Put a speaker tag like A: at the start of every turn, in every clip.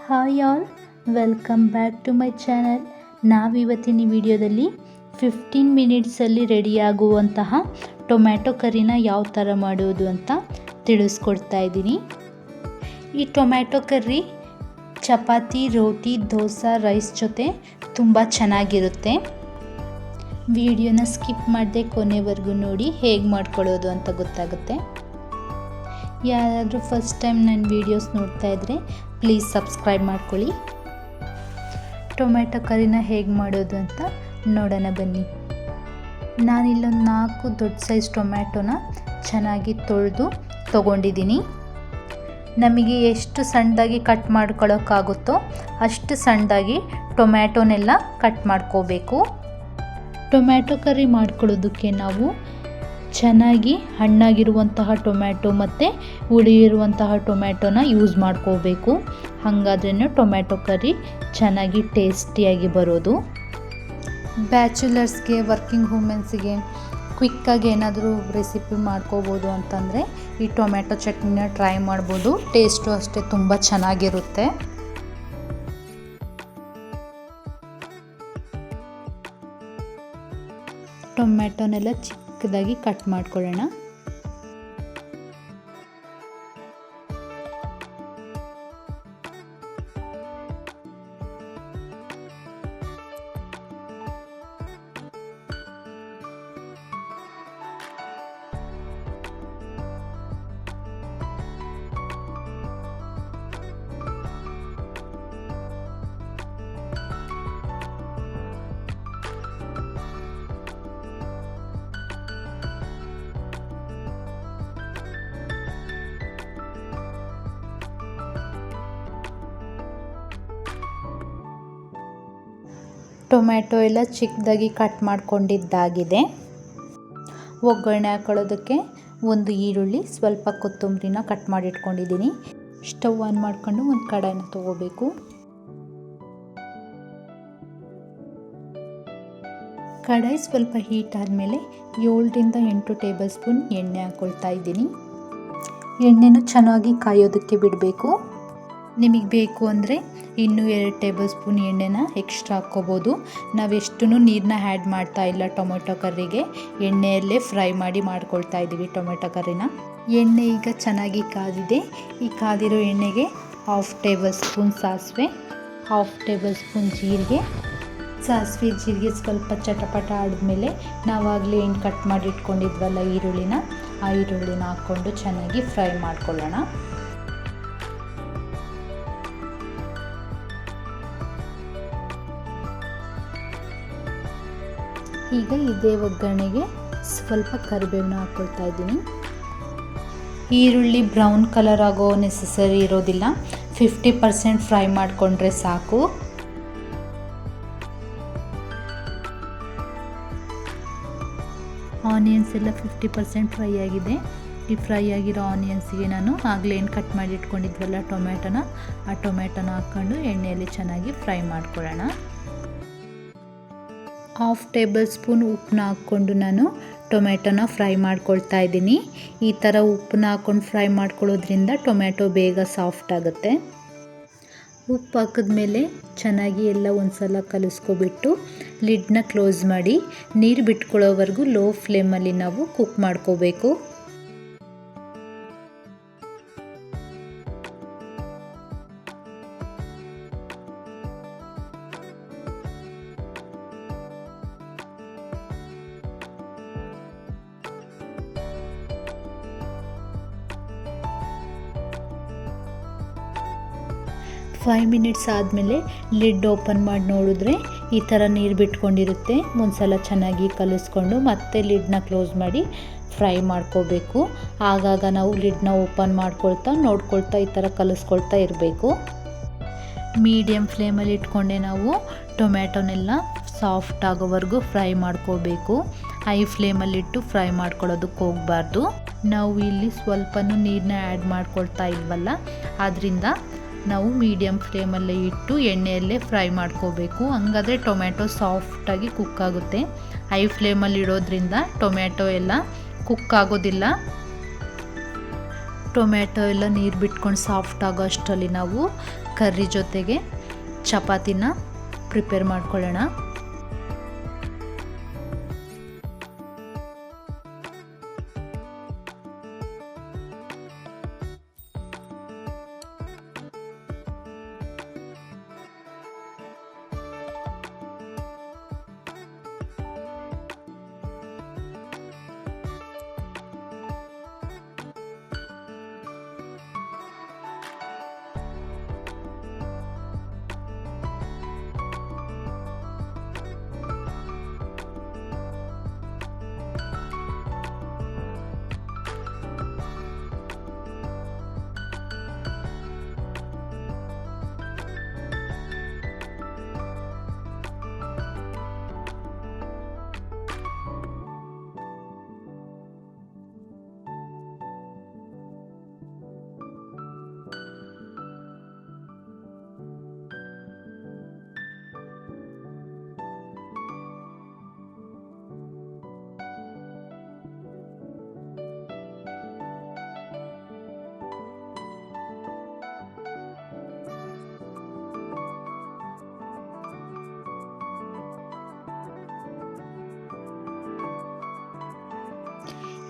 A: Hi all, welcome back to my channel. ನಾವಿವತ್ತಿನ ವಿಡಿಯೋದಲ್ಲಿ 15 ಮಿನಿಟ್ಸಲ್ಲಿ ರೆಡಿಯಾಗುವಂತಹ tomato ಕರಿನ ಯಾವ ಥರ ಮಾಡೋದು ಅಂತ ತಿಳಿಸ್ಕೊಡ್ತಾ ಇದ್ದೀನಿ. ಈ ಟೊಮ್ಯಾಟೊ ಕರ್ರಿ ಚಪಾತಿ, ರೋಟಿ, ದೋಸೆ, ರೈಸ್ ಜೊತೆ ತುಂಬ ಚೆನ್ನಾಗಿರುತ್ತೆ. ವಿಡಿಯೋನ ಸ್ಕಿಪ್ ಮಾಡದೆ ಕೊನೆವರೆಗೂ ನೋಡಿ, ಹೇಗೆ ಮಾಡ್ಕೊಳ್ಳೋದು ಅಂತ ಗೊತ್ತಾಗುತ್ತೆ. ಯಾರಾದರೂ ಫಸ್ಟ್ ಟೈಮ್ ನನ್ನ ವೀಡಿಯೋಸ್ ನೋಡ್ತಾ ಇದ್ದರೆ ಪ್ಲೀಸ್ ಸಬ್ಸ್ಕ್ರೈಬ್ ಮಾಡ್ಕೊಳ್ಳಿ. ಟೊಮ್ಯಾಟೊ ಕರಿನ ಹೇಗೆ ಮಾಡೋದು ಅಂತ ನೋಡೋಣ ಬನ್ನಿ. ನಾನಿಲ್ಲೊಂದು 4 ದೊಡ್ಡ ಸೈಜ್ ಟೊಮ್ಯಾಟೊನ ಚೆನ್ನಾಗಿ ತೊಳೆದು ತೊಗೊಂಡಿದ್ದೀನಿ. ನಮಗೆ ಎಷ್ಟು ಸಣ್ಣದಾಗಿ ಕಟ್ ಮಾಡ್ಕೊಳ್ಳೋಕ್ಕಾಗುತ್ತೋ ಅಷ್ಟು ಸಣ್ಣದಾಗಿ ಟೊಮ್ಯಾಟೊನೆಲ್ಲ ಕಟ್ ಮಾಡ್ಕೋಬೇಕು. ಟೊಮ್ಯಾಟೊ ಕರಿ ಮಾಡ್ಕೊಳ್ಳೋದಕ್ಕೆ ನಾವು ಚೆನ್ನಾಗಿ ಹಣ್ಣಾಗಿರುವಂತಹ ಟೊಮ್ಯಾಟೊ ಮತ್ತು ಹುಳಿಯಿರುವಂತಹ ಟೊಮ್ಯಾಟೊನ ಯೂಸ್ ಮಾಡ್ಕೋಬೇಕು. ಹಾಗಾದ್ರೇ ಟೊಮ್ಯಾಟೊ ಕರಿ ಚೆನ್ನಾಗಿ ಟೇಸ್ಟಿಯಾಗಿ ಬರೋದು. ಬ್ಯಾಚುಲರ್ಸ್ಗೆ, ವರ್ಕಿಂಗ್ ವುಮೆನ್ಸ್ಗೆ ಕ್ವಿಕ್ಕಾಗಿ ಏನಾದರೂ ರೆಸಿಪಿ ಮಾಡ್ಕೋಬೋದು ಅಂತಂದರೆ ಈ ಟೊಮ್ಯಾಟೊ ಚಟ್ನಿನ ಟ್ರೈ ಮಾಡ್ಬೋದು. ಟೇಸ್ಟು ಅಷ್ಟೇ ತುಂಬ ಚೆನ್ನಾಗಿರುತ್ತೆ. ಟೊಮ್ಯಾಟೊನೆಲ್ಲ ಚಿಕ್ಕದಾಗಿ ಕಟ್ ಮಾಡ್ಕೊಳ್ಳೋಣ. ಟೊಮ್ಯಾಟೊ ಎಲ್ಲ ಚಿಕ್ಕದಾಗಿ ಕಟ್ ಮಾಡ್ಕೊಂಡಿದ್ದಾಗಿದೆ. ಒಗ್ಗರಣೆ ಹಾಕೊಳ್ಳೋದಕ್ಕೆ ಒಂದು ಈರುಳ್ಳಿ, ಸ್ವಲ್ಪ ಕೊತ್ತಂಬರಿನ ಕಟ್ ಮಾಡಿ ಇಟ್ಕೊಂಡಿದ್ದೀನಿ. ಸ್ಟವ್ ಆನ್ ಮಾಡ್ಕೊಂಡು ಒಂದು ಕಡಾಯಿನ ತಗೋಬೇಕು. ಕಡಾಯಿ ಸ್ವಲ್ಪ ಹೀಟ್ ಆದಮೇಲೆ 7ರಿಂದ 8 ಟೇಬಲ್ ಸ್ಪೂನ್ ಎಣ್ಣೆ ಹಾಕ್ಕೊಳ್ತಾ ಇದ್ದೀನಿ. ಎಣ್ಣೆನೂ ಚೆನ್ನಾಗಿ ಕಾಯೋದಕ್ಕೆ ಬಿಡಬೇಕು. ನಿಮಗೆ ಬೇಕು ಅಂದರೆ ಇನ್ನೂ 2 ಟೇಬಲ್ ಸ್ಪೂನ್ ಎಣ್ಣೆನ ಎಕ್ಸ್ಟ್ರಾ ಹಾಕ್ಕೋಬೋದು. ನಾವೆಷ್ಟೂ ನೀರನ್ನ ಆ್ಯಡ್ ಮಾಡ್ತಾ ಇಲ್ಲ ಟೊಮೆಟೊ ಕರ್ರಿಗೆ, ಎಣ್ಣೆಯಲ್ಲೇ ಫ್ರೈ ಮಾಡಿ ಮಾಡ್ಕೊಳ್ತಾ ಇದ್ದೀವಿ ಟೊಮೆಟೊ ಕರ್ರಿನ. ಎಣ್ಣೆ ಈಗ ಚೆನ್ನಾಗಿ ಕಾದಿದೆ. ಈ ಕಾದಿರೋ ಎಣ್ಣೆಗೆ 1/2 ಟೇಬಲ್ ಸ್ಪೂನ್ ಸಾಸಿವೆ, 1/2 ಟೇಬಲ್ ಸ್ಪೂನ್ ಜೀರಿಗೆ. ಸಾಸಿವೆ ಜೀರಿಗೆ ಸ್ವಲ್ಪ ಚಟಪಟ ಆಡಿದ್ಮೇಲೆ ನಾವಾಗಲೇ ಕಟ್ ಮಾಡಿ ಇಟ್ಕೊಂಡಿದ್ವಲ್ಲ ಈರುಳ್ಳಿನ, ಆ ಈರುಳ್ಳಿನ ಹಾಕ್ಕೊಂಡು ಚೆನ್ನಾಗಿ ಫ್ರೈ ಮಾಡ್ಕೊಳ್ಳೋಣ. ಈಗ ಇದೇ ಒಗ್ಗರಣೆಗೆ ಸ್ವಲ್ಪ ಕರಿಬೇವನ್ನ ಹಾಕ್ಕೊಳ್ತಾ ಇದ್ದೀನಿ. ಈರುಳ್ಳಿ ಬ್ರೌನ್ ಕಲರ್ ಆಗೋ ನೆಸೆಸರಿ ಇರೋದಿಲ್ಲ, 50% ಫ್ರೈ ಮಾಡಿಕೊಂಡ್ರೆ ಸಾಕು. ಆನಿಯನ್ಸ್ ಎಲ್ಲ 50% ಫ್ರೈ ಆಗಿದೆ. ಈ ಫ್ರೈ ಆಗಿರೋ ಆನಿಯನ್ಸಿಗೆ ನಾನು ಆಗಲೇ ಕಟ್ ಮಾಡಿ ಇಟ್ಕೊಂಡಿದ್ವಲ್ಲ ಟೊಮ್ಯಾಟೊನ, ಆ ಟೊಮ್ಯಾಟೊನ ಹಾಕ್ಕೊಂಡು ಎಣ್ಣೆಯಲ್ಲಿ ಚೆನ್ನಾಗಿ ಫ್ರೈ ಮಾಡ್ಕೊಳ್ಳೋಣ. 1/2 ಟೇಬಲ್ ಸ್ಪೂನ್ ಉಪ್ಪನ್ನ ಹಾಕ್ಕೊಂಡು ನಾನು ಟೊಮ್ಯಾಟೊನ ಫ್ರೈ ಮಾಡ್ಕೊಳ್ತಾ ಇದ್ದೀನಿ. ಈ ಥರ ಉಪ್ಪನ್ನ ಹಾಕ್ಕೊಂಡು ಫ್ರೈ ಮಾಡ್ಕೊಳ್ಳೋದ್ರಿಂದ ಟೊಮ್ಯಾಟೊ ಬೇಗ ಸಾಫ್ಟ್ ಆಗುತ್ತೆ. ಉಪ್ಪು ಹಾಕಿದ್ಮೇಲೆ ಚೆನ್ನಾಗಿ ಎಲ್ಲ ಒಂದ್ಸಲ ಕಲಿಸ್ಕೊಬಿಟ್ಟು ಲಿಡ್ನ ಕ್ಲೋಸ್ ಮಾಡಿ ನೀರು ಬಿಟ್ಕೊಳ್ಳೋವರೆಗೂ ಲೋ ಫ್ಲೇಮಲ್ಲಿ ನಾವು ಕುಕ್ ಮಾಡ್ಕೋಬೇಕು. ಫೈವ್ ಮಿನಿಟ್ಸ್ ಆದಮೇಲೆ ಲಿಡ್ ಓಪನ್ ಮಾಡಿ ನೋಡಿದ್ರೆ ಈ ಥರ ನೀರು ಬಿಟ್ಕೊಂಡಿರುತ್ತೆ. ಒಂದ್ಸಲ ಚೆನ್ನಾಗಿ ಕಲಿಸ್ಕೊಂಡು ಮತ್ತೆ ಲಿಡ್ನ ಕ್ಲೋಸ್ ಮಾಡಿ ಫ್ರೈ ಮಾಡ್ಕೋಬೇಕು. ಆಗಾಗ ನಾವು ಲಿಡ್ನ ಓಪನ್ ಮಾಡ್ಕೊಳ್ತಾ ನೋಡ್ಕೊಳ್ತಾ ಈ ಥರ ಕಲಿಸ್ಕೊಳ್ತಾ ಇರಬೇಕು. ಮೀಡಿಯಮ್ ಫ್ಲೇಮಲ್ಲಿ ಇಟ್ಕೊಂಡೆ ನಾವು ಟೊಮ್ಯಾಟೊನೆಲ್ಲ ಸಾಫ್ಟ್ ಆಗೋವರೆಗೂ ಫ್ರೈ ಮಾಡ್ಕೋಬೇಕು. ಹೈ ಫ್ಲೇಮಲ್ಲಿಟ್ಟು ಫ್ರೈ ಮಾಡ್ಕೊಳ್ಳೋದಕ್ಕೆ ಹೋಗಬಾರ್ದು. ನಾವು ಇಲ್ಲಿ ಸ್ವಲ್ಪನೂ ನೀರನ್ನ ಆ್ಯಡ್ ಮಾಡ್ಕೊಳ್ತಾ ಇಲ್ವಲ್ಲ, ಆದ್ದರಿಂದ ನಾವು ಮೀಡಿಯಮ್ ಫ್ಲೇಮಲ್ಲೇ ಇಟ್ಟು ಎಣ್ಣೆಯಲ್ಲೇ ಫ್ರೈ ಮಾಡ್ಕೋಬೇಕು. ಹಂಗಾದರೆ ಟೊಮ್ಯಾಟೊ ಸಾಫ್ಟಾಗಿ ಕುಕ್ ಆಗುತ್ತೆ. ಹೈ ಫ್ಲೇಮಲ್ಲಿ ಇಡೋದ್ರಿಂದ ಟೊಮ್ಯಾಟೊ ಎಲ್ಲ ಕುಕ್ ಆಗೋದಿಲ್ಲ. ಟೊಮೆಟೊ ಎಲ್ಲ ನೀರು ಬಿಟ್ಕೊಂಡು ಸಾಫ್ಟ್ ಆಗೋ ಅಷ್ಟರಲ್ಲಿ ನಾವು ಕರ್ರಿ ಜೊತೆಗೆ ಚಪಾತಿನ ಪ್ರಿಪೇರ್ ಮಾಡ್ಕೊಳ್ಳೋಣ.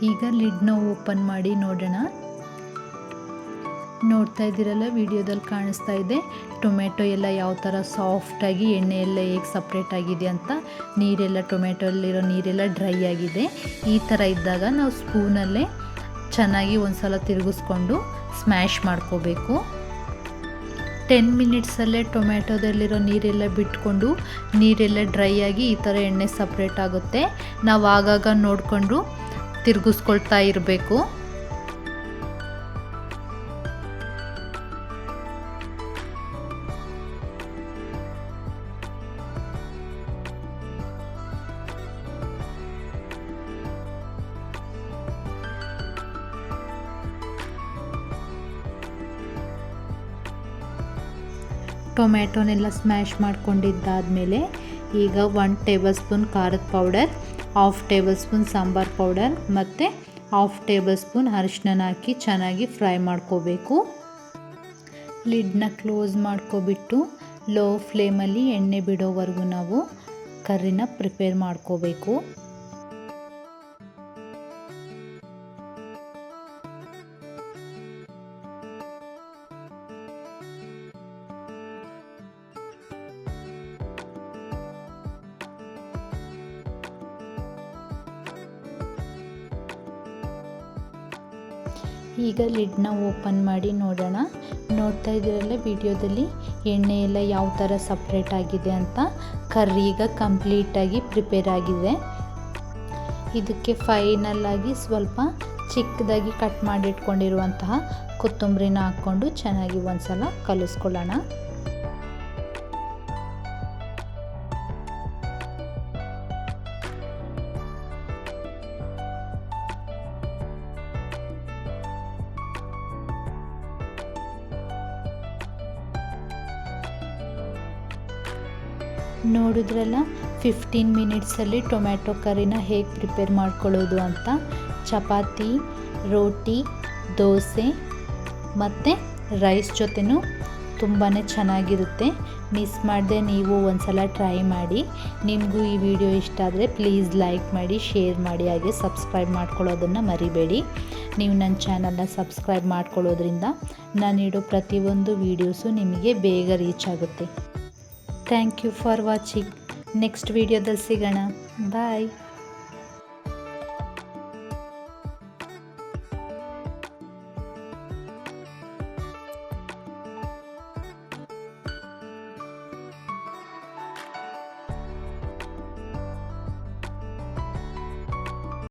A: ಈಗ ಲಿಡ್ನ ಓಪನ್ ಮಾಡಿ ನೋಡೋಣ. ನೋಡ್ತಾ ಇದ್ದೀರಲ್ಲ, ವಿಡಿಯೋದಲ್ಲಿ ಕಾಣಿಸ್ತಾ ಇದೆ ಟೊಮೆಟೊ ಎಲ್ಲ ಯಾವ ಥರ ಸಾಫ್ಟಾಗಿ ಎಣ್ಣೆ ಎಲ್ಲ ಹೇಗೆ ಸಪ್ರೇಟ್ ಆಗಿದೆ ಅಂತ. ನೀರೆಲ್ಲ ಟೊಮೆಟೊಲ್ಲಿರೋ ನೀರೆಲ್ಲ ಡ್ರೈ ಆಗಿದೆ. ಈ ಥರ ಇದ್ದಾಗ ನಾವು ಸ್ಪೂನಲ್ಲೇ ಚೆನ್ನಾಗಿ ಒಂದು ಸಲ ತಿರುಗಿಸ್ಕೊಂಡು ಸ್ಮ್ಯಾಶ್ ಮಾಡ್ಕೋಬೇಕು. 10 ಮಿನಿಟ್ಸಲ್ಲೇ ಟೊಮೆಟೊದಲ್ಲಿರೋ ನೀರೆಲ್ಲ ಬಿಟ್ಕೊಂಡು ನೀರೆಲ್ಲ ಡ್ರೈ ಆಗಿ ಈ ಥರ ಎಣ್ಣೆ ಸಪ್ರೇಟ್ ಆಗುತ್ತೆ. ನಾವು ಆಗಾಗ ನೋಡಿಕೊಂಡು ತಿರುಗಿಸ್ಕೊಳ್ತಾ ಇರಬೇಕು. ಟೊಮೆಟೊನೆಲ್ಲ ಸ್ಮ್ಯಾಶ್ ಮಾಡ್ಕೊಂಡಿದ್ದಾದಮೇಲೆ ಈಗ 1 ಟೇಬಲ್ ಸ್ಪೂನ್ ಖಾರದ powder, 1/2 table spoon sambar powder ಮತ್ತು 1/2 ಟೇಬಲ್ ಸ್ಪೂನ್ ಅರಿಶಿನ ಹಾಕಿ ಚೆನ್ನಾಗಿ ಫ್ರೈ ಮಾಡ್ಕೋಬೇಕು. ಲಿಡ್ನ ಕ್ಲೋಸ್ ಮಾಡ್ಕೊಬಿಟ್ಟು ಲೋ ಫ್ಲೇಮಲ್ಲಿ ಎಣ್ಣೆ ಬಿಡೋವರೆಗೂ ನಾವು ಕರ್ರಿನ ಪ್ರಿಪೇರ್ ಮಾಡ್ಕೋಬೇಕು. ಈಗ ಲಿಡ್ನ ಓಪನ್ ಮಾಡಿ ನೋಡೋಣ. ನೋಡ್ತಾ ಇದ್ದೀರಲ್ಲ ವಿಡಿಯೋದಲ್ಲಿ ಎಣ್ಣೆ ಎಲ್ಲ ಯಾವ ಥರ ಸಪ್ರೇಟ್ ಆಗಿದೆ ಅಂತ. ಕರ್ರಿ ಈಗ ಕಂಪ್ಲೀಟಾಗಿ ಪ್ರಿಪೇರ್ ಆಗಿದೆ. ಇದಕ್ಕೆ ಫೈನಲ್ ಆಗಿ ಸ್ವಲ್ಪ ಚಿಕ್ಕದಾಗಿ ಕಟ್ ಮಾಡಿಟ್ಕೊಂಡಿರುವಂತಹ ಕೊತ್ತಂಬರಿನ ಹಾಕ್ಕೊಂಡು ಚೆನ್ನಾಗಿ ಒಂದ್ಸಲ ಕಲಿಸ್ಕೊಳ್ಳೋಣ. ನೋಡಿದ್ರಲ್ಲ 15 ಮಿನಿಟ್ಸಲ್ಲಿ ಟೊಮ್ಯಾಟೊ ಕರಿನ ಹೇಗೆ ಪ್ರಿಪೇರ್ ಮಾಡ್ಕೊಳ್ಳೋದು ಅಂತ. ಚಪಾತಿ, ರೋಟಿ, ದೋಸೆ ಮತ್ತು ರೈಸ್ ಜೊತೆನೂ ತುಂಬಾ ಚೆನ್ನಾಗಿರುತ್ತೆ. ಮಿಸ್ ಮಾಡದೆ ನೀವು ಒಂದ್ಸಲ ಟ್ರೈ ಮಾಡಿ. ನಿಮಗೂ ಈ ವಿಡಿಯೋ ಇಷ್ಟ ಆದರೆ ಪ್ಲೀಸ್ ಲೈಕ್ ಮಾಡಿ, ಶೇರ್ ಮಾಡಿ, ಹಾಗೆ ಸಬ್ಸ್ಕ್ರೈಬ್ ಮಾಡ್ಕೊಳ್ಳೋದನ್ನು ಮರಿಬೇಡಿ. ನೀವು ನನ್ನ ಚಾನಲ್ನ ಸಬ್ಸ್ಕ್ರೈಬ್ ಮಾಡ್ಕೊಳ್ಳೋದ್ರಿಂದ ನಾನಿಡೋ ಪ್ರತಿಯೊಂದು ವೀಡಿಯೋಸು ನಿಮಗೆ ಬೇಗ ರೀಚ್ ಆಗುತ್ತೆ. Thank you for watching. Next ವಿಡಿಯೋದಲ್ಲಿ ಸಿಗೋಣ. ಬಾಯ್.